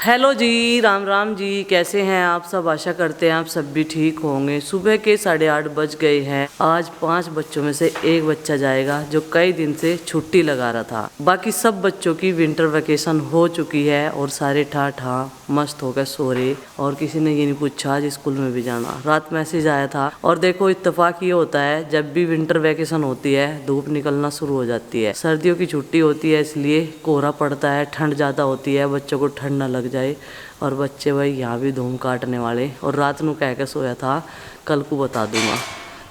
Hello जी, राम राम जी। कैसे हैं आप सब? आशा करते हैं आप सब भी ठीक होंगे। सुबह के 8:30 बज गए हैं। आज 5 बच्चों में से एक बच्चा जाएगा जो कई दिन से छुट्टी लगा रहा था। बाकी सब बच्चों की विंटर वेकेशन हो चुकी है और सारे ठा ठा मस्त हो गए सो रहे, और किसी ने ये नहीं पूछा आज स्कूल में भी जाना। रात मैसेज आया था। और देखो, इत्तेफाक ये होता है, जब भी विंटर वेकेशन होती है धूप निकलना शुरू हो जाती है। सर्दियों की छुट्टी होती है इसलिए कोहरा पड़ता है, ठंड ज़्यादा होती है, बच्चों को ठंड न लग जाए। और बच्चे भाई यहाँ भी धूम काटने वाले। और रात में कह के सोया था कल को बता दूंगा,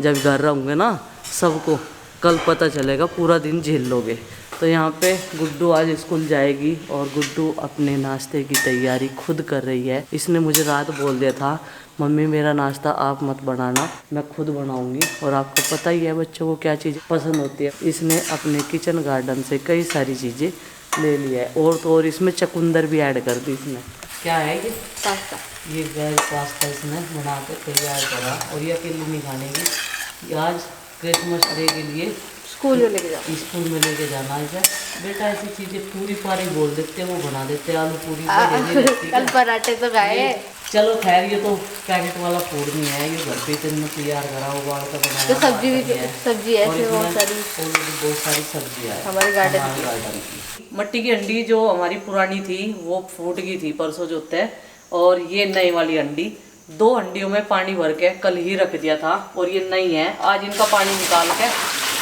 जब घर रहूँगे ना सबको, कल पता चलेगा, पूरा दिन झेल लोगे। तो यहाँ पे गुड्डू आज स्कूल जाएगी और गुड्डू अपने नाश्ते की तैयारी खुद कर रही है। इसने मुझे रात बोल दिया था, मम्मी मेरा नाश्ता आप मत बनाना, मैं खुद बनाऊंगी। और आपको पता ही है बच्चों को क्या चीज़ पसंद होती है। इसने अपने किचन गार्डन से कई सारी चीज़ें ले लिया है, और तो और इसमें चकुंदर भी ऐड कर दी इसने। क्या है ये? पास्ता। ये वेज पास्ता इसने बना के तैयार करा। और ये अकेली नहीं खाने की, आज क्रिसमस डे के लिए स्कूल में लेके जाना है। बेटा ऐसी चीज़ें पूरी पारी बोल देते, वो बना देते, आलू पूरी कल पराठे तो खाए। चलो खैर, ये तो पैकेट वाला फूड नहीं है, ये घर पे इतना तैयार करा, उबाल कर बनाया। तो सब्जी है बहुत सारी सब्जियाँ है हमारे गार्डन की। मट्टी की हंडी जो हमारी पुरानी थी वो फूट गई थी परसों जो होता है, और ये नई वाली हंडी 2 हंडियों में पानी भर के कल ही रख दिया था, और ये नई है। आज इनका पानी निकाल के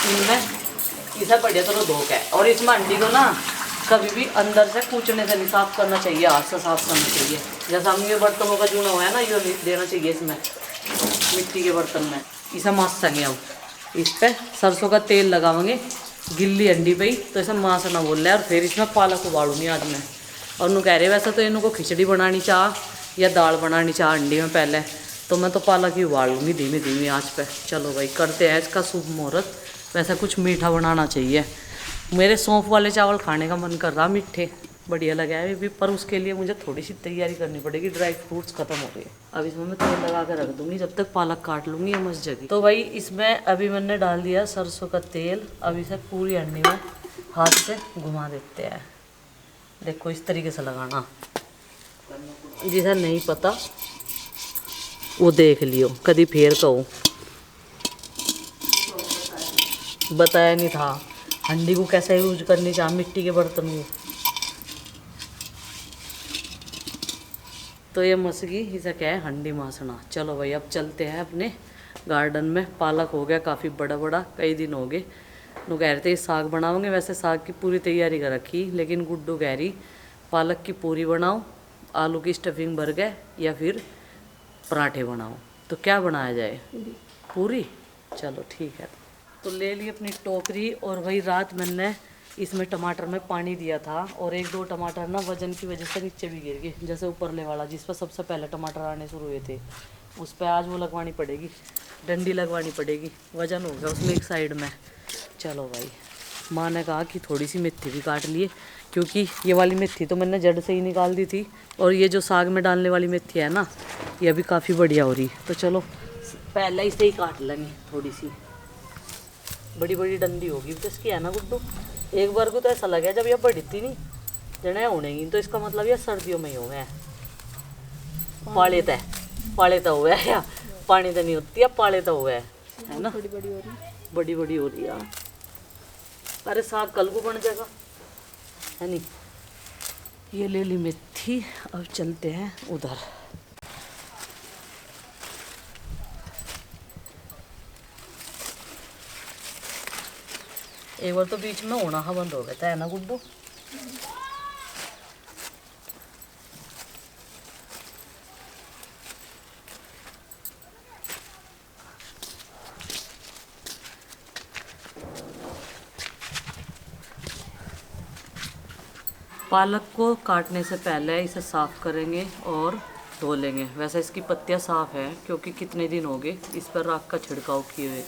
इनमें इसे बढ़िया तरह धो के, और इसमें हंडी को ना कभी भी अंदर से कूचने से नहीं साफ करना चाहिए, हाथ से साफ करना चाहिए। जैसा हम ये बर्तनों का चूना हुआ है ना, ये देना चाहिए इसमें, मिट्टी के बर्तन में। इसे मास सकें अब इस पर सरसों का तेल लगावेंगे गिल्ली हंडी पे ही, तो इसे मास ना बोल रहा है। और फिर इसमें पालक उबालूंगी आज मैं। और नु कह रहे वैसे तो इनको खिचड़ी बनानी चाह या दाल बनानी चाह हंडी में पहले, तो मैं तो पालक ही उबाल लूँगी धीमी धीमी आँच पे। चलो भाई करते हैं इसका शुभ मुहूर्त। वैसा कुछ मीठा बनाना चाहिए, मेरे सौंफ वाले चावल खाने का मन कर रहा, मीठे बढ़िया लगा है भी, पर उसके लिए मुझे थोड़ी सी तैयारी करनी पड़ेगी। ड्राई फ्रूट्स खत्म हो गए। अब इसमें मैं तेल लगा कर रख दूँगी, जब तक पालक काट लूँगी या मस जगह। तो भाई इसमें अभी मैंने डाल दिया सरसों का तेल। अब इसे पूरी हंडी में हाथ से घुमा देते हैं। देखो इस तरीके से लगाना, जिसे नहीं पता वो देख लियो, कभी फेर कहो बताया नहीं था हंडी को कैसे यूज करनी चाहिए, मिट्टी के बर्तन को। तो ये मसगी इसे क्या है, हंडी मासना। चलो भाई अब चलते हैं अपने गार्डन में। पालक हो गया काफ़ी बड़ा बड़ा, कई दिन हो गए। नु कह रहे थे साग बनाओगे, वैसे साग की पूरी तैयारी कर रखी, लेकिन गुड्डू कह रही पालक की पूरी बनाओ, आलू की स्टफिंग भर गए, या फिर पराठे बनाओ। तो क्या बनाया जाए? पूरी। चलो ठीक है। तो ले ली अपनी टोकरी, और वही रात मैंने इसमें टमाटर में पानी दिया था, और 1-2 टमाटर ना वजन की वजह से नीचे भी गिर गए। जैसे ऊपरले वाला जिस पर सबसे पहले टमाटर आने शुरू हुए थे, उस पर आज वो लगवानी पड़ेगी, डंडी लगवानी पड़ेगी, वजन हो गया उसमें एक साइड में। चलो भाई, माँ ने कहा कि थोड़ी सी मेथी भी काट लिए, क्योंकि ये वाली मेथी तो मैंने जड़ से ही निकाल दी थी, और ये जो साग में डालने वाली मेथी है ना, ये भी काफ़ी बढ़िया हो रही। तो चलो पहले इसे ही काट लेंगे, थोड़ी सी बड़ी बड़ी डंडी होगी तो इसकी है ना गुड्डू। एक बार को तो ऐसा लगा जब यह बड़ी थी नहीं जने होने की, तो इसका मतलब यह सर्दियों में ही हो गया। पाले तो हुआ है, या पानी तो नहीं होती, या पाले तो हुआ है ना, बड़ी बड़ी हो रही है। अरे साग कल को बन जाएगा है नहीं। ये ले ली मेथी, अब चलते हैं उधर। एक बार तो बीच में होना बंद हो गया था, है ना गुड्डू। पालक को काटने से पहले इसे साफ़ करेंगे और धो लेंगे। वैसे इसकी पत्तियां साफ़ है, क्योंकि कितने दिन हो गए इस पर राख का छिड़काव किए हुए।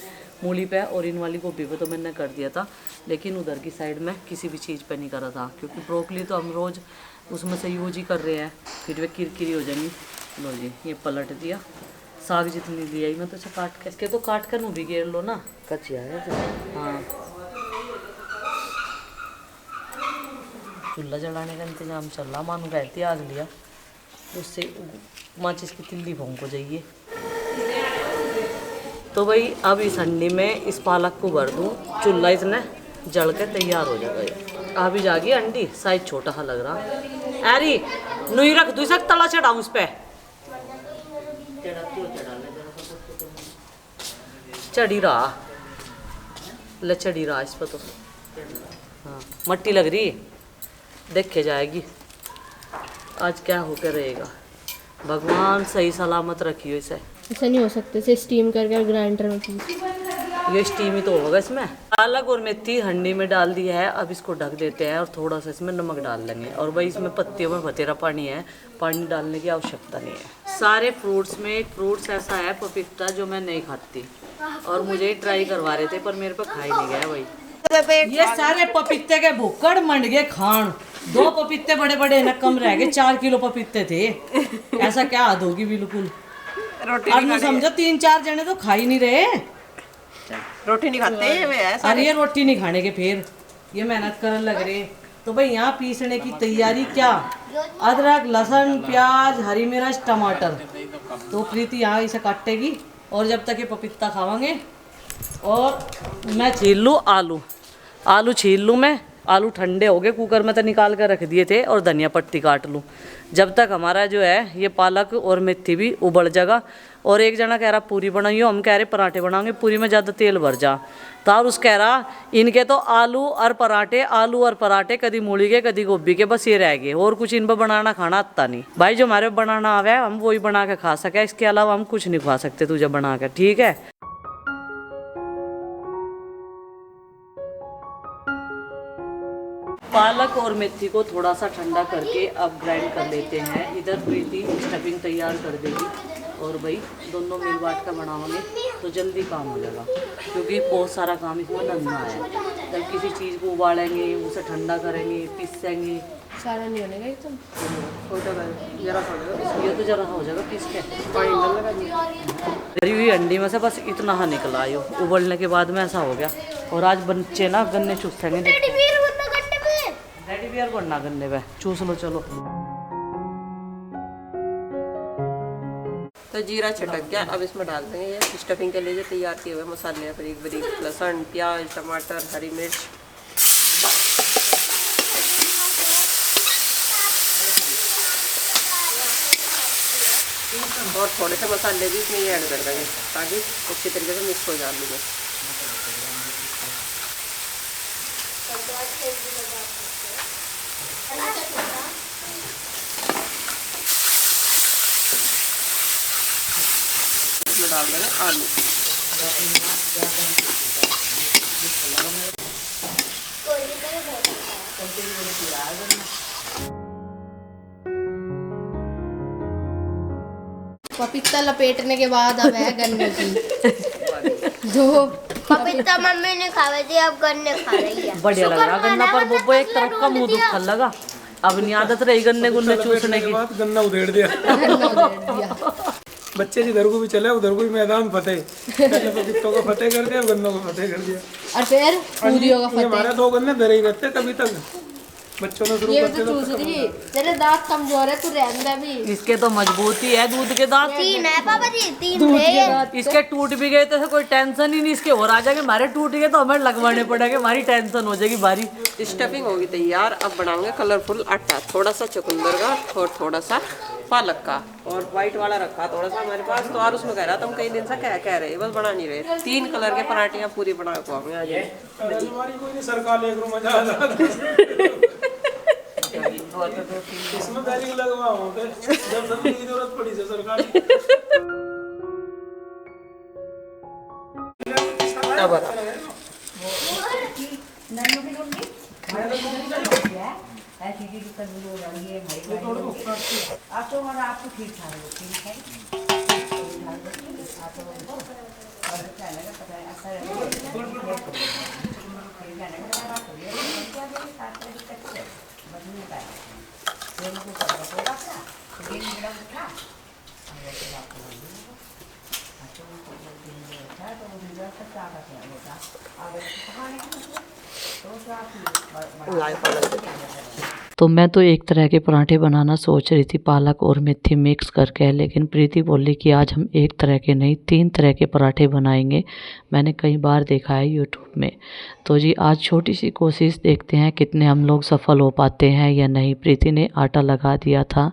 मूली पे और इन वाली गोभी पे तो मैंने कर दिया था, लेकिन उधर की साइड में किसी भी चीज़ पे नहीं करा था, क्योंकि ब्रोकली तो हम रोज़ उसमें से यूज ही कर रहे हैं, फिर वे किरकिरी हो जाएंगी। लो जी, ये पलट दिया। साग जितनी ली आई मैं तो इसे काट के, इसके तो काट कर मुँह भी घेर लो ना, कच्ची है। हाँ, चूल्हा जलाने का इंतजाम चल रहा, मानू कहती आग लिया। उससे माचिस की तिल्ली भोंग को जाइए। तो भाई अब इस हंडी में इस पालक को भर दूँ, चूल्हा इसने जल के तैयार हो जाएगा। ये अभी जागी अंडी, साइज छोटा सा लग रहा। अरे नुई रख दूँ सक तला चढ़ाऊँ उस पे, चढ़ी रहा ले, चढ़ी रहा इस पर तो। हाँ मट्टी लग रही, देखे जाएगी आज क्या होकर रहेगा। भगवान सही सलामत रखियो इसे। ऐसा नहीं हो सकता, इसे स्टीम करके ग्राइंडर में पीस। ये स्टीम ही तो होगा इसमें। पालक और मेथी हंडी में डाल दिया है, अब इसको ढक देते हैं और थोड़ा सा इसमें नमक डाल लेंगे। और भाई इसमें पत्तियों में बतेरा पानी है, पानी डालने की आवश्यकता नहीं है। सारे फ्रूट्स में एक फ्रूट्स ऐसा है पपीता जो मैं नहीं खाती, और मुझे ही ट्राई करवा रहे थे पर मेरे पे खा ही नहीं गया भाई। ये सारे पपीते के भुक्कड़ मंड गए खान। 2 पपीते बड़े बड़े न कम रह गए, 4 किलो पपीते थे। ऐसा क्या हद होगी बिल्कुल। अब मैं समझो 3-4 जने तो खा ही नहीं रहे। रोटी नहीं खाते हैं वे ऐसा। अरे ये रोटी नहीं खाने के फिर ये मेहनत करने लग रहे। तो भाई यहाँ पीसने की तैयारी क्या, अदरक लहसुन प्याज हरी मिर्च टमाटर। तो प्रीति यहाँ इसे काटेगी और जब तक ये पपीता खावांगे। और मैं छील लूँ आलू छील लूँ मैं। आलू ठंडे हो गए, कुकर में तो निकाल कर रख दिए थे। और धनिया पत्ती काट लूँ जब तक हमारा जो है ये पालक और मेथी भी उबल जाएगा। और एक जना कह रहा पूरी बनाइयो, हम कह रहे पराठे बनाएंगे, पूरी में ज़्यादा तेल भर जा। तारुस कह रहा इनके तो आलू और पराठे कदी मूली के कदी गोभी के, बस ये रह गए। और कुछ इन पर बनाना खाना आता नहीं भाई। जो हमारे बनाना आवे हम वही बना के खा सके, इसके अलावा हम कुछ नहीं खा सकते तुझे बना के, ठीक है। पालक और मेथी को थोड़ा सा ठंडा करके अब ग्राइंड कर लेते हैं। इधर प्रीति स्टफिंग तैयार कर देगी और भाई दोनों मिल बांट कर बनाओगे तो जल्दी काम हो जाएगा, क्योंकि बहुत सारा काम इसमें नन्ना है। जब किसी चीज़ को उबालेंगे, उसे ठंडा करेंगे, पीसेंगे, सारा नहीं होने का एकदम। ये तो जरा हो जाएगा पीस के। भरी हुई अंडी में से बस इतना हाँ निकला यो, उबलने के बाद में ऐसा हो गया। और आज बच्चे ना गन्ने चूसेंगे, रेडी बियर बनना गन्ने पे, चूस लो चलो। तो जीरा छटक गया, अब इसमें डाल देंगे ये स्टफिंग के लिए जो तैयार किए हुए मसाले, बारीक बारीक लहसुन प्याज टमाटर हरी मिर्च। और थोड़े से मसाले भी इसमें ऐड कर देंगे ताकि अच्छी तरीके से मिक्स हो जाए। इसमें डाल देंगे आलू। पपीता लपेटने के बाद अब है गन्ने की जो पपीता मम्मी ने खावे थी, अब गन्ने खा रही है। बढ़िया लग रहा गन्ना, पर वो एक तरफ का मुंह दुखा लगा। अब नहीं आदत रही गन्ने गुन्ने चूसने की। गन्ना उधेड़ दिया। बच्चे जिधर को भी चले उधर को भी मैदान फतेह। पहले पपीतों को फतेह कर दिया, गन्नों को फतेह कर दिया। और फिर पूरियों का फतेह। हमारे 2 गन्ने धरे ही रहते तभी तक बच्चों ने शुरू ये करते तो चूस रही, तेरे दांत कमजोर है, तू रहने दे भी। इसके तो मजबूती है दूध के दांत। 3 है पापा जी, 3 दूध थे के ये। दांत इसके टूट भी गए तो कोई टेंशन ही नहीं, इसके और आ जाएंगे। हमारे टूट गए तो हमें लगवाने पड़ेंगे, हमारी टेंशन हो जाएगी भारी। स्टफिंग होगी तैयार, अब बनाएंगे कलरफुल आटा। थोड़ा सा चुकंदर का और थोड़ा सा पालक का, और व्हाइट वाला रखा थोड़ा सा हमारे पास। तो और उसमें कह रहा था हम कई दिन से क्या कह रहे हैं, बस बना नहीं रहे। 3 कलर के पराठे पूरी बना को हमें आ जाए। कोई नहीं, सरकार ले करो, मजा आ जाता। इसमें बैरिंग लगवाओ जब जमीन की जरूरत पड़ी से सरकार। तो मैं तो एक तरह के पराठे बनाना सोच रही थी, पालक और मेथी मिक्स करके, लेकिन प्रीति बोली कि आज हम एक तरह के नहीं 3 तरह के पराठे बनाएंगे। मैंने कई बार देखा है यूट्यूब में। तो जी आज छोटी सी कोशिश, देखते हैं कितने हम लोग सफल हो पाते हैं या नहीं। प्रीति ने आटा लगा दिया था,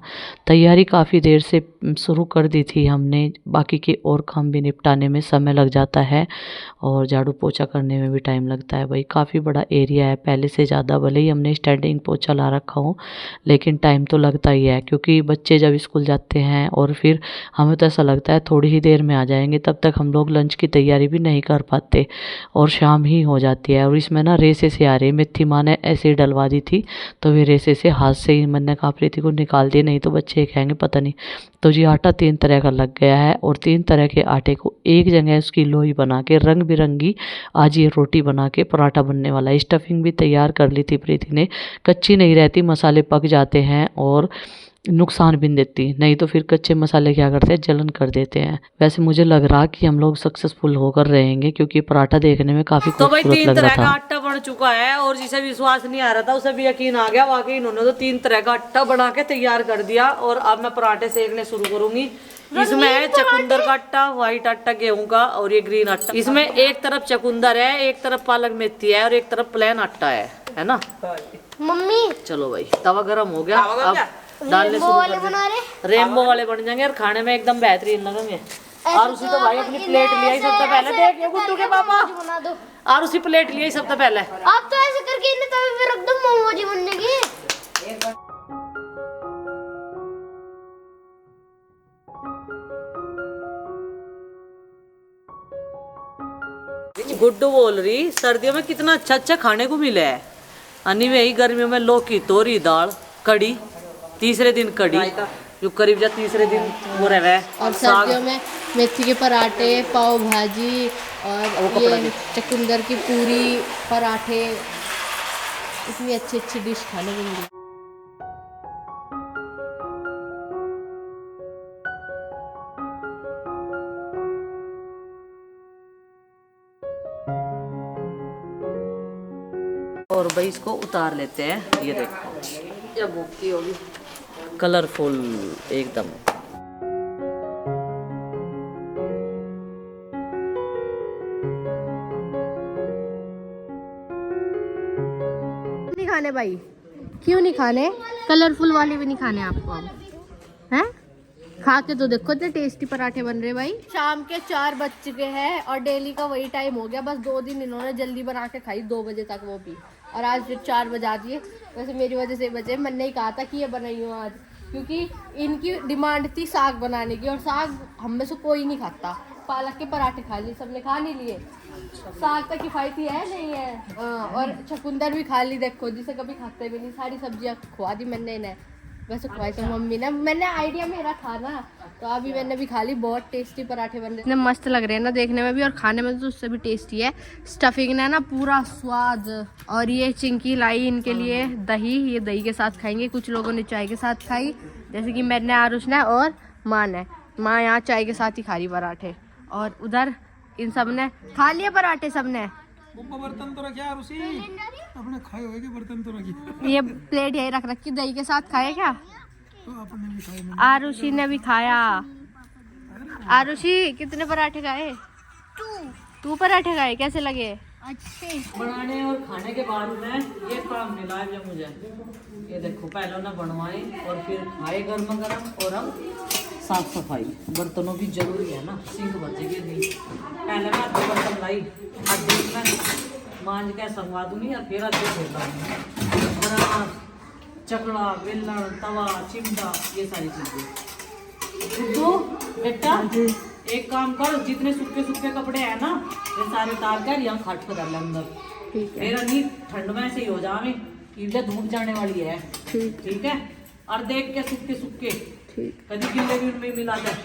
तैयारी काफ़ी देर से शुरू कर दी थी हमने। बाकी के और काम भी निपटाने में समय लग जाता है और झाड़ू पोछा करने में भी टाइम लगता है। भाई काफ़ी बड़ा एरिया है, पहले से ज़्यादा, भले ही हमने स्टैंडिंग पोछा ला रखा हो लेकिन टाइम तो लगता ही है, क्योंकि बच्चे जब स्कूल जाते हैं और फिर हमें तो ऐसा लगता है थोड़ी ही देर में आ जाएंगे, तब तक हम लोग लंच की तैयारी भी नहीं कर पाते और शाम ही हो जाती है। और इसमें ना रेसे से आ रही, मेथी माँ ने ऐसे ही डलवा दी थी तो वे रेसे से हाथ से ही, मैंने कहा प्रीति को निकाल दिए, नहीं तो बच्चे खाएंगे पता नहीं। तो जी आटा 3 तरह का लग गया है और 3 तरह के आटे को एक जगह उसकी लोई बना के रंग बिरंगी आज ये रोटी बना के पराठा बनने वाला है। स्टफिंग भी तैयार कर ली थी प्रीति ने, कच्ची नहीं रहती, मसाले पक जाते हैं और नुकसान भी देती, नहीं तो फिर कच्चे मसाले क्या करते हैं, जलन कर देते हैं। वैसे मुझे लग रहा कि हम लोग सक्सेसफुल होकर रहेंगे, क्योंकि पराठा देखने में काफी खूबसूरत लग रहा था। तो भाई 3 तरह का आटा बन चुका है और जिसे विश्वास नहीं आ रहा था उसे भी यकीन आ गया। वाकई इन्होंने तो 3 तरह का आटा बना के तैयार कर दिया। और अब मैं पराठे सेकने शुरू करूंगी। इसमें है चकुंदर का आटा, व्हाइट आटा गेहूं का, और ये ग्रीन आटा। इसमें एक तरफ चकुंदर है, एक तरफ पालक मेथी है और एक तरफ प्लेन आटा है ना मम्मी चलो भाई तवा गरम हो गया, अब डालने शुरू कर दे। रेनबो वाले बन जाएंगे और खाने में एकदम बेहतरीन लगेंगे। और उसी तो भाई अपनी प्लेट लिया ही सबसे पहले, देखिए गुड्डू के पापा, बना दो। और उसी प्लेट लिया ही सबसे पहले। आप तो ऐसे करके इन्हें तवे पे रख दो, मोमोजी बनने की। गुड्डू बोल रही सर्दियों में कितना अच्छा अच्छा खाने को मिला है। अन्नी में ही गर्मियों में लौकी, तोरी, दाल, कड़ी, तीसरे दिन कड़ी, जो करीब जा तीसरे दिन वो रहे। और सर्दियों में मेथी के पराठे, पाव भाजी और ये चकुंदर की पूरी, पराठे, इतनी अच्छी अच्छी डिश खाने को मिली। और भाई इसको उतार लेते हैं। ये देखो जब भूखी होगी, कलरफुल एकदम। नहीं खाने भाई, क्यों नहीं खाने? कलरफुल वाले भी नहीं खाने आपको अब, हैं? खा के तो देखो इतने टेस्टी पराठे बन रहे भाई। शाम के 4 बज चुके हैं और डेली का वही टाइम हो गया। बस 2 दिन इन्होंने जल्दी बना के खाई, 2 बजे तक, वो भी। और आज फिर 4 बजा दिए। वैसे मेरी वजह से बचे, मैंने ही कहा था कि ये बनाई हूँ आज, क्योंकि इनकी डिमांड थी साग बनाने की, और साग हम में से कोई नहीं खाता। पालक के पराठे खा लिए, सबने खा नहीं लिए। साग तक किफायती है नहीं है। और चकुंदर भी खा ली, देखो जिसे कभी खाते भी नहीं। सारी सब्जियाँ खुआ दी मैंने इन्हें। वैसे खुआई तो मम्मी ने, मैंने आइडिया मेरा था ना, तो अभी मैंने भी खा ली। बहुत टेस्टी पराठे बन रहे, इतने मस्त लग रहे हैं ना देखने में भी, और खाने में तो उससे भी टेस्टी है। स्टफिंग ने ना पूरा स्वाद। और ये चिंकी लाई इनके लिए दही, ये दही के साथ खाएंगे। कुछ लोगों ने चाय के साथ खाई, जैसे कि मैंने, आरुष ने और माँ ने। माँ यहाँ चाय के साथ ही खा रही पराठे, और उधर इन सब ने खा लिए पराठे सबने। बर्तन तो रखे यार, उसी अपने खाए हुए के बर्तन तो रखी। ये प्लेट यही रख रखी, दही के साथ खाए क्या? तो आपने भी खाए। आरुषि ने भी खाया। आरुषि कितने पराठे खाए? 2 पराठे खाए, कैसे लगे? अच्छे। बनाने और खाने के बाद में ये काम मिला है जब मुझे, ये देखो पहले ना बनवाए और फिर खाए गर्मा गर्म, और अब साफ सफाई बर्तनों की जरूरी है ना, सिंक बचेगी नहीं। पहले मैं 2 बर्तन लाई, आधे में मांझ के संगवा दूंगी और फिर आधे फेर लाऊंगी। चकड़ा, बेलन, तवा, चिमटा, ये सारी चीजें। तो बेटा एक काम कर, जितने सूखे सूखे कपड़े हैं ना ये सारे उतार कर यहाँ खाट पर डाल अंदर। मेरा नहीं ठंड में से ही हो जावे, इधर धूप जाने वाली है। ठीक है। और देख के सूखे सूखे कभी गिल्ले भी उनमें मिला जाए।